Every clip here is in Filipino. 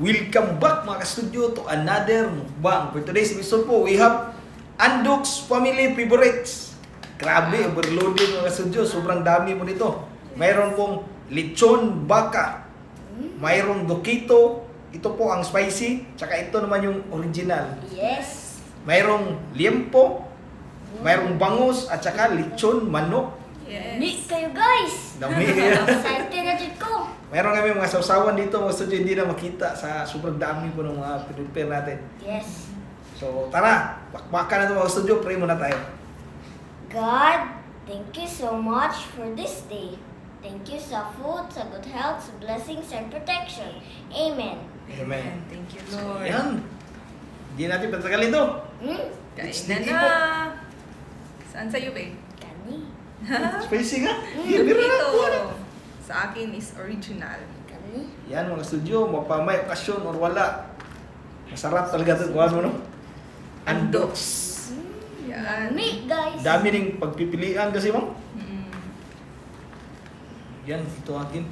Welcome back mga ka-studio to another mukbang. For today's episode po, we have Andox Family Favorites. Grabe, overloaded mga ka-studio. Sobrang dami mo nito. Mayroon pong lechon baka. Mayroong dokito. Ito po ang spicy. Tsaka ito naman yung original. Yes. Mayroong liempo. Mayroong bangus. At tsaka lechon manok. Meet kayo guys. Dami. Excited na dyan ko. Mayroon kami mga sausawan dito mga studio, hindi na makita sa sobrang dami po ng mga pinipare natin. Yes. So tara, bakbakan na ito mga studio, pray muna tayo. God, thank you so much for this day. Thank you sa food, sa good health, sa blessings and protection. Amen. Amen. Thank you, So Lord. yan, hindi natin patagalin ito. Kain It's na the na. Saan sa'yo, babe? Kani. Spicy nga. Biro na po. Sa akin is original. Kani. Yan mga studio, mapamay okasyon or wala. Masarap talaga ito. Kuhan mo no? Andox. Yan. Meet guys. Dami ring pagpipilian kasi mo. Mm. Yan, ito akin.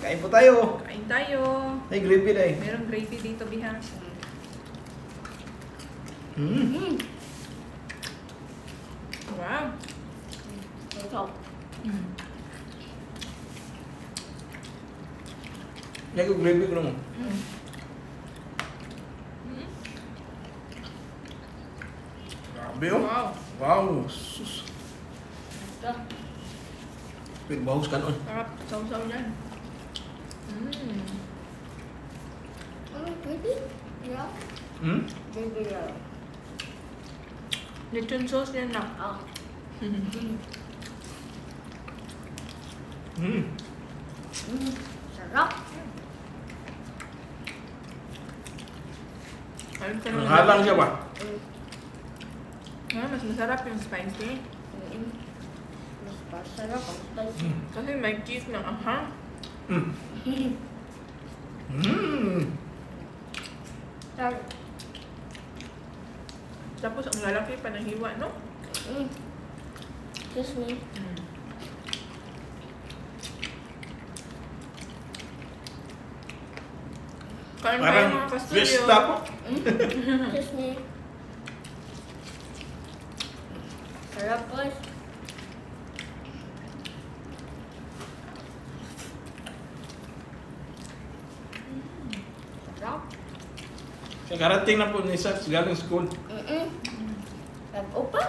Kain po tayo. Kain tayo. Ay, gravy na eh. Merong gravy dito, Biha. Mm. Wow. Ito. Mm. Yan yung gravy ko naman. Mm. Mm. Grabe oh. Wow. Wow. Sus. Ito. Pagbawas ka noon. Sarap. Sausaw yan. Mm. Baby. Yeah. Hmm? Baby lang. Lechon sauce yan na. Ah. Hmm. Sarap. Alam ka Ang halang siya ba? Mas masarap yung spicy. Mas masarap ang spicy. Kasi may cheese ng ahang. Hmm. Hmm. Sarap. Tapos ang lalaki pa ng hiwa, no? Excuse me. Mm. Kain tayo Parang mga ka-studio. fiesta po. Excuse me. Sarap guys. Sarap. Karating na po ni Sats galing school. Nag-upa?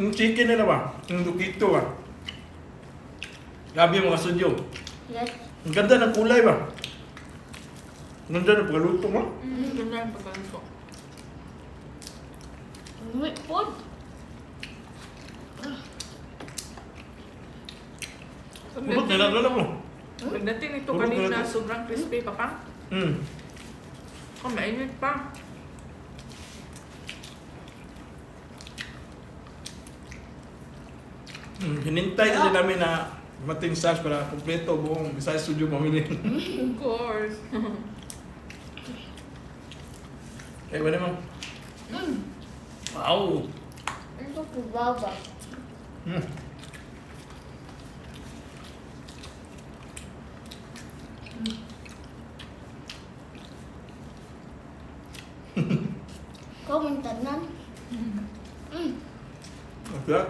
Yung chicken nila ba? Yung dokito ba? Grabe mga studio. Yes. Ang ganda ng kulay ba? Ang ganda ng pagkaluto mo. Ganda yung pagkaluto. Meat food. Pulot nila na po. Pagdating ito Pulot kanina, na ito. sobrang crispy pa pa. Hmm. Oh, mainit pa. Hinintay kasi namin na mating Sats para kumpleto buong Visayas Studio mamili. Of course. Kaya ba naman? Wow! Ito po baba. Hmm. Komentarnan. Okay.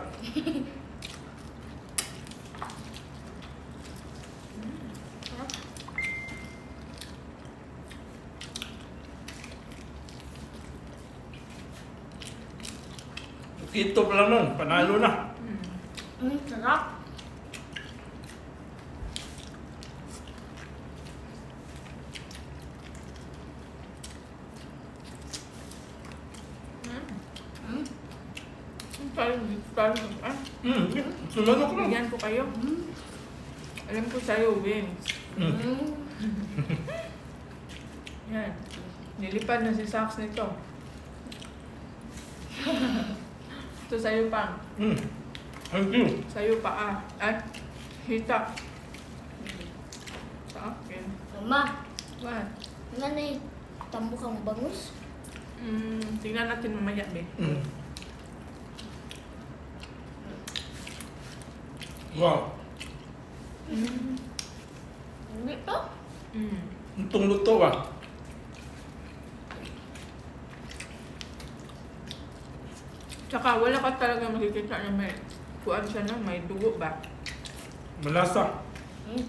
Ito pa lang nun, panalo na. Sarap. Sumano ko lang. Bigyan ko kayo. Alam ko sa'yo, wings. Yan. Nilipad na si Sax nito. Ito sa'yo pa. Thank you. Sa'yo pa At hita. Sa akin. Mama, What? nanay, tambo kang bangus. Tingnan natin mamaya, be. Wow. Hindi to? Itong luto ba? Tsaka wala ka talaga makikita na may kuan siya na, may dugo ba? Malasa. Mm.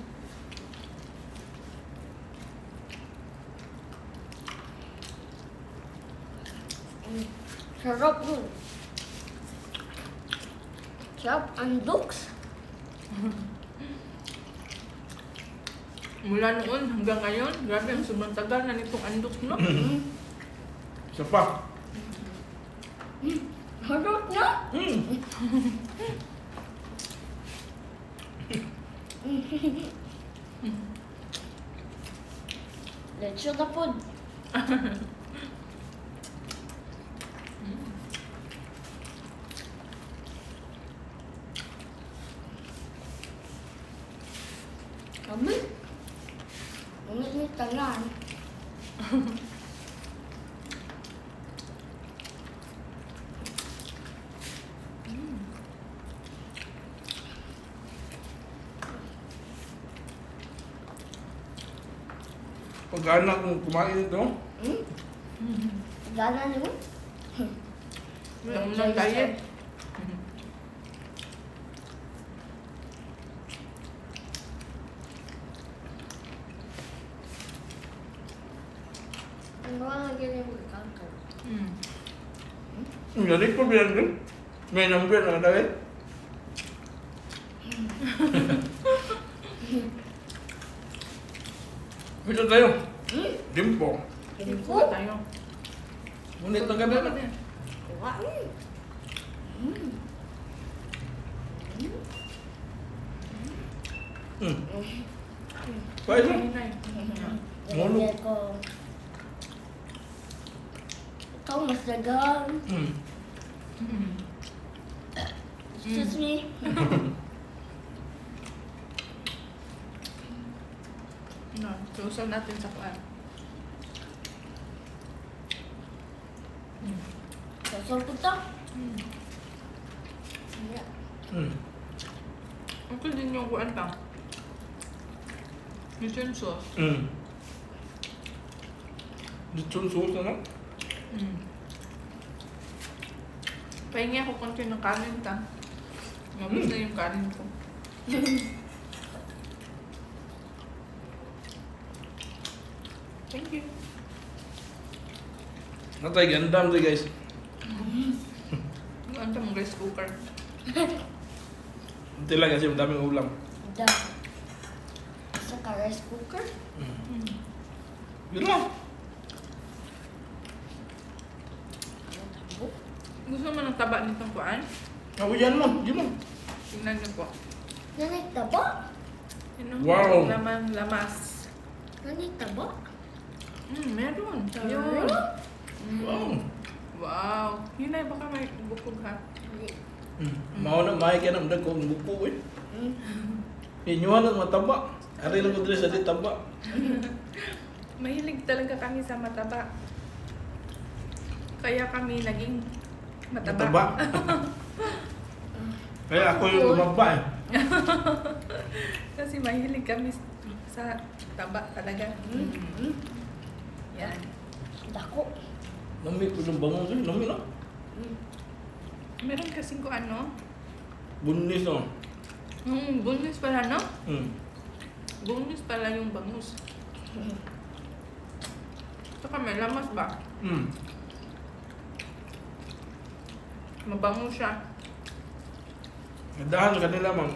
Sarap yun. Sarap ang duks. Mula noon hanggang ngayon, grabe ang sobrang tagal na nitong andok, no? Isa pa. Sarap na. Lechon na po. Kami? Ini tanan. Pag anak kong kumain ito, Gana niyo? Yung unang diet. Ano ang lagi niyo magkakal? jadi ko bilang kan, may number na dahil. Ito tayo. Dimpo. Info? Kuha tayo. Ngunit ng gabi na. Kuha. Pwede. Hinay. Nilagyan ko. Ikaw mas dagang. Excuse me. No, susaw natin sa kuan. Sasal ko to. Yeah. Ako din yung kuan pa. Mission sauce. Lechon sauce na. Pahingi ako konti ng kanin ta. Mabos na yung kanin ko. Thank you. Natay gandam to guys. Ano mong rice cooker? Hindi lang kasi daming ulam. Da. Sa rice cooker. Yun lang. Gusto mo ng taba nitong kuan? Ako yan mo. Yun mo. Tingnan niyo po. Nanay taba? Ano? Wow. Laman, lamas. Nanay taba? Meron. Meron? Wow. Wow. Yun ay baka may bukog ha. Mao na may ka ng dagkong buko eh. Inyuhan ang mataba. Ari lang ko diri sa di taba. Mahilig talaga kami sa mataba. Kaya kami naging mataba. Mataba. Kaya ako yung lumaba eh. Kasi mahilig kami sa taba talaga. Yan. Dako. Nami ko ng bangon sa'yo. Nami na. Meron kasing ko ano? Bunis no. Bonus pala, no? Hmm. Bonus pala yung bangus. Tsaka may lamas ba? Mabango siya. Dahan kanila ma'am.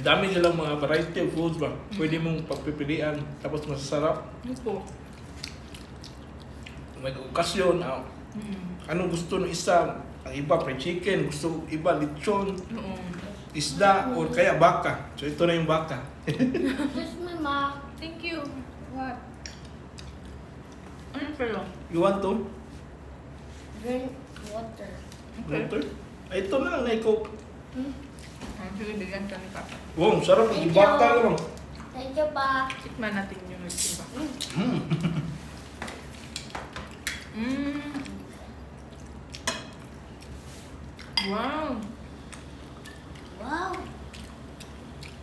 Dami silang mga variety of foods ba. Pwede mong pagpipilian. Tapos masasarap. Yes po. May okasyon. Anong gusto ng isa? Ang iba, fried chicken. Gusto iba, lechon, Oo. isda, or kaya baka. So ito na yung baka. Excuse me, ma. Thank you. What? Ano sa'yo? You want to? Drink water. Okay. Water? Ay, ito na lang na ikaw. Sige, bigyan ka ni Papa. Wow, sarap. Thank Ibaka you. lang. Thank you, pa. Tikman natin yung nagsimba. Hmm. Wow! Wow.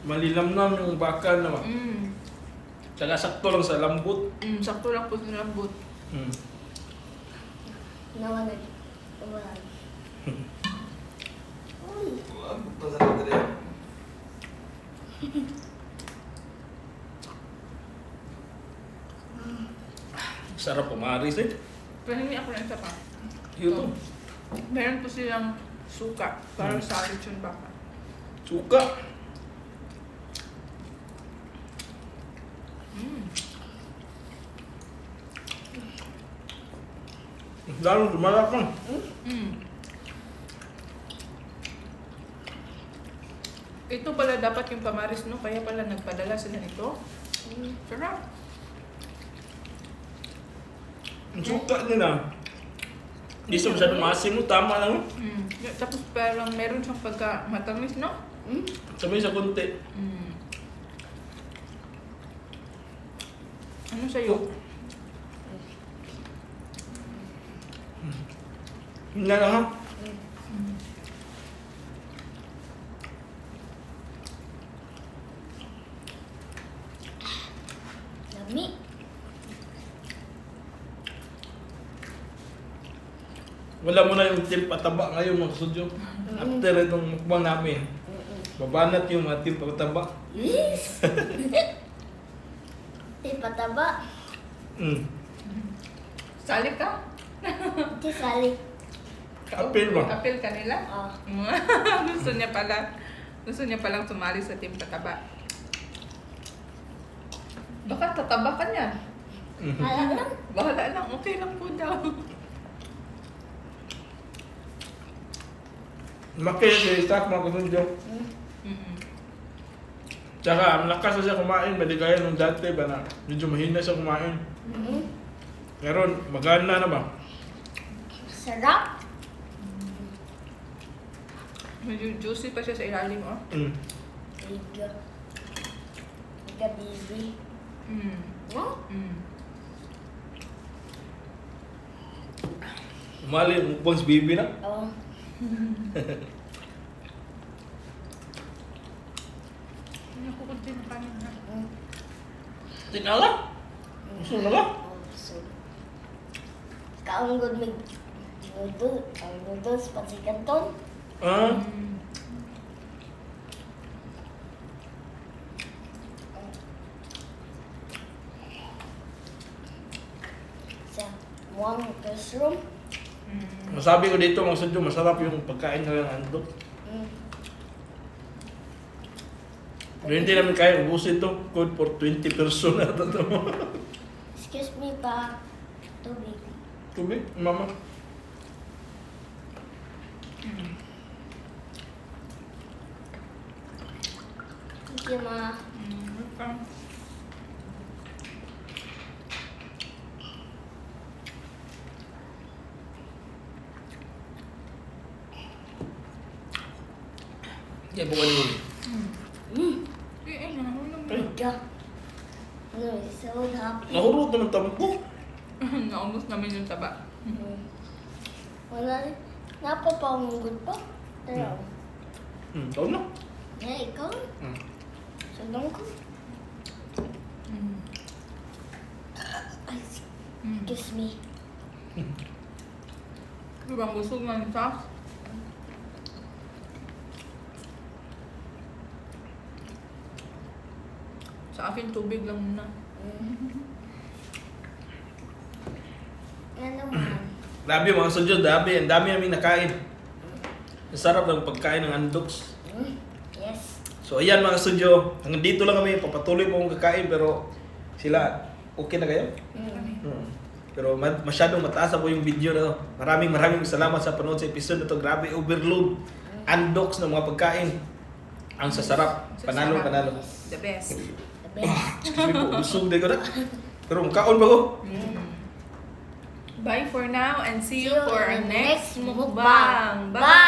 Malilamnam yung baka na. Tsaka sakto lang sa lambot. Sakto lang po sa lambot. Nawa na. Wala. Uy. Sarap pumaris eh. Pero hindi ako na isa pa. Yun. Meron po silang suka para sa lechon baka. Suka. Lalo lumalak man. Ito pala dapat yung pamaris, no? Kaya pala nagpadala sila nito. Sarap. Ang suka nila. Hindi siya masyadong maasim mo, tama lang. Tapos parang meron siyang pagka matamis, no? Sabi sa konti. Ano sa'yo? Hindi na ha. Lami. Wala mo na yung team pataba ngayon mga kasudyo. After itong mukbang namin. Babanat yung mga team pataba. Yes. Pataba. Sali ka? Ito sali. Apil ba? Apil ka nila? Oh. Gusto niya palang sumali sa team pataba. Baka tataba ka niya. Hala lang. Bahala lang, okay lang po daw. Makaya sa stock mga kasudyo. Tsaka ang lakas na siya kumain. Hindi kaya nung dati ba na medyo mahina siya kumain. Ngayon, magana na ba? Sarap. Medyo juicy pa siya sa ilalim, oh. Iga. Iga baby. Oh? Umali yung mukbang si Bibi na. Oh. Nakukunti na kanin na. Tinala? Gusto na ba? Oh, so. Kaunggod may noodle. Ang noodles pati kanton. Ah, Sa muang classroom. masabi ko dito mga kasudyo, masarap yung pagkain ng andok. Pero hindi namin kaya ubusin to. Good for 20 person na ito. Excuse me pa. Tubig. Tubig, mama. Thank you, ma. Welcome. Yan po kanina. Nahulog na. Iga. No, so happy. Nahurot naman tampo. Naubos namin yung taba. Wala rin. Napapangunggod pa. Pero, Ikaw na. ikaw. Sunong ko. Excuse me. Ibang busog na nito. Sa akin, tubig lang muna. Yan naman. Grabe mga kasudyo, ang dami namin nakain. Ang sarap ng pagkain ng andoks. Yes. So ayan mga kasudyo, hanggang dito lang kami, papatuloy po akong kakain pero sila, okay na kayo? Pero masyadong mataas na po yung video na to. Maraming salamat sa panood sa episode na to. Grabe, overload. Andoks ng mga pagkain. Ang sasarap. Panalo. The best. The best. Excuse me po, busog din ko na. Pero makaon ba ko? Bye for now and see you See you for our in the next next mukbang. mukbang. Bye!